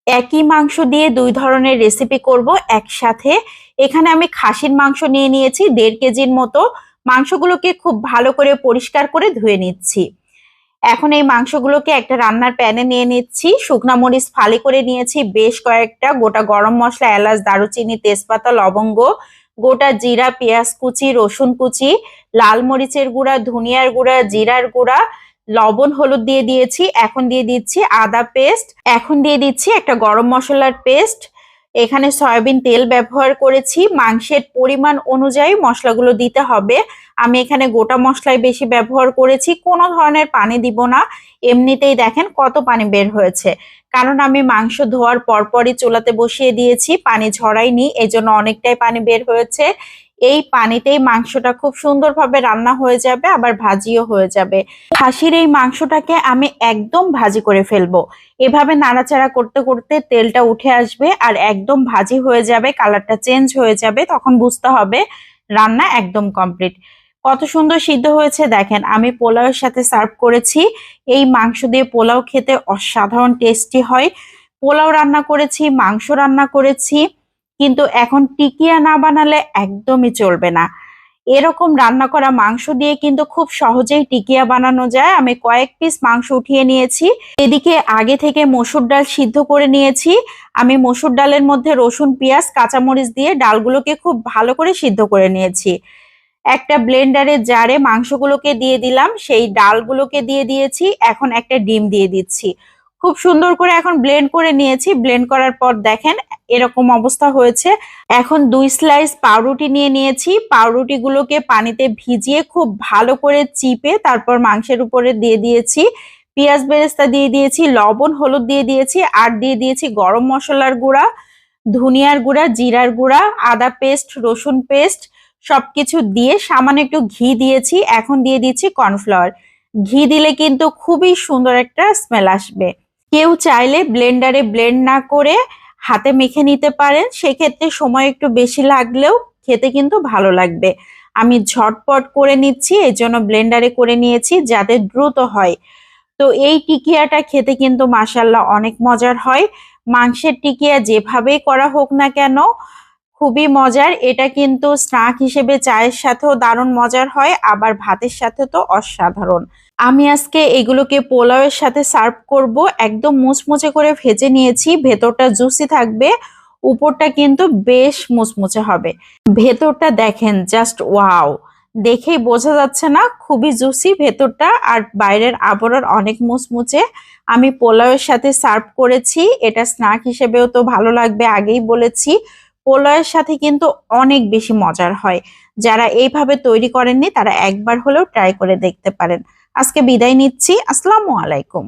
একই মাংস দিয়ে দুই ধরনের রেসিপি করব একসাথে। এখানে আমি খাসির মাংস নিয়ে নিয়েছি 1.5 কেজির মতো। মাংসগুলোকে খুব ভালো করে পরিষ্কার করে ধুয়ে নিচ্ছি। এখন এই মাংসগুলোকে একটা রান্নার প্যানে নিয়ে নিচ্ছি। শুকনা মরিচ ফালি করে নিয়েছি বেশ কয়েকটা, গোটা গরম মশলা, এলাচ, দারুচিনি, তেজপাতা, লবঙ্গ, গোটা জিরা, পেঁয়াজ কুচি, রসুন কুচি, লাল মরিচের গুঁড়া, ধনিয়ার গুঁড়া, জিরার গুঁড়া, লবণ, হলুদ দিয়ে দিয়েছি। এখন দিয়ে দিচ্ছি আদা পেস্ট। এখন দিয়ে দিচ্ছি একটা গরম মশলার পেস্ট। এখানে সয়াবিন তেল ব্যবহার করেছি। মাংসের পরিমাণ অনুযায়ী মশলাগুলো দিতে হবে। আমি এখানে গোটা মশলাই বেশি ব্যবহার করেছি, কোনো ধরনের পানি দিব না। এমনিতেই দেখেন কত পানি বের হয়েছে, কারণ আমি মাংস ধোয়ার পরপরই চুলাতে বসিয়ে দিয়েছি, পানি ঝরাইনি, এই জন্য অনেকটাই পানি বের হয়েছে। এই পানিতেই মাংসটা খুব সুন্দরভাবে রান্না হয়ে যাবে, আবার ভাজিও হয়ে যাবে। খাসির এই মাংসটাকে আমি একদম ভাজি করে ফেলবো। এভাবে নাড়াচাড়া করতে করতে তেলটা উঠে আসবে আর একদম ভাজি হয়ে যাবে, কালারটা চেঞ্জ হয়ে যাবে, তখন বুঝতে হবে রান্না একদম কমপ্লিট। কত সুন্দর সিদ্ধ হয়েছে দেখেন। আমি পোলাওয়ের সাথে সার্ভ করেছি। এই মাংস দিয়ে পোলাও খেতে অসাধারণ টেস্টি হয়। পোলাও রান্না করেছি, মাংস রান্না করেছি, কিন্তু এখন টিকিয়া না বানালে একদমই চলবে না। এরকম রান্না করা মাংস দিয়ে কিন্তু খুব সহজেই টিকিয়া বানানো যায়। আমি কয়েক পিস মাংস উঠিয়ে নিয়েছি। এদিকে আগে থেকে মসুর ডাল সিদ্ধ করে নিয়েছি। আমি মসুর ডালের মধ্যে রসুন, পেঁয়াজ, কাঁচামরিচ দিয়ে ডালগুলোকে খুব ভালো করে সিদ্ধ করে নিয়েছি। একটা ব্লেন্ডারের জারে মাংসগুলোকে দিয়ে দিলাম, সেই ডালগুলোকে দিয়ে দিয়েছি। এখন একটা ডিম দিয়ে দিচ্ছি। খুব সুন্দর করে এখন ব্লেন্ড করে নিয়েছি। ব্লেন্ড করার পর দেখেন এরকম অবস্থা হয়েছে। এখন 2 স্লাইস পাউরুটি নিয়ে নিয়েছি। পাউরুটিগুলোকে পানিতে ভিজিয়ে খুব ভালো করে চিপে তারপর মাংসের উপরে দিয়ে দিয়েছি। পেঁয়াজ বেরেস্তা দিয়ে দিয়েছি, লবণ, হলুদ দিয়ে দিয়েছি, আর দিয়ে দিয়েছি গরম মশলার গুঁড়া, ধনিয়ার গুঁড়া, জিরার গুঁড়া, আদা পেস্ট, রসুন পেস্ট, সবকিছু দিয়ে সামান্য একটু ঘি দিয়েছি। এখন দিয়ে দিচ্ছি কর্নফ্লাওয়ার। ঘি দিলে কিন্তু খুবই সুন্দর একটা স্মেল আসবে। কেউ চাইলে ব্লেন্ডারে ব্লেন্ড না করে হাতে মেখে নিতে পারেন, সেক্ষেত্রে সময় একটু বেশি লাগলেও খেতে কিন্তু ভালো লাগবে। আমি ঝটপট করে নিচ্ছি, এই জন্য ব্লেন্ডারে করে নিয়েছি যাতে দ্রুত হয়। তো এই টিকিয়াটা খেতে কিন্তু মাশাআল্লাহ অনেক মজার হয়। মাংসের টিকিয়া যেভাবেই করা হোক না কেন খুবই মজার। এটা কিন্তু স্ন্যাক হিসেবে চায়ের সাথেও দারুণ মজার হয়, আবার ভাতের সাথে তো অসাধারণ। আমি আজকে এগুলোকে পোলাওয়ের সাথে সার্ভ করব। একদম মুচমুচে করে ভেজে নিয়েছি, ভেতরটা জুসি থাকবে, উপরটা কিন্তু বেশ মুচমুচে হবে। ভেতরটা দেখেন জাস্ট ওয়াও, দেখেই বোঝা যাচ্ছে না, খুবই জুসি ভেতরটা, আর বাইরের আবরণ অনেক মুচমুচে। আমি পোলাওয়ের সাথে সার্ভ করেছি, এটা স্ন্যাক হিসেবেও তো ভালো লাগবে, আগেই বলেছি। পোলাওয়ের সাথে কিন্তু অনেক বেশি মজার হয়। যারা এইভাবে তৈরি করেননি তারা একবার হলেও ট্রাই করে দেখতে পারেন। আজকে বিদায় নিচ্ছি। আসসালামু আলাইকুম।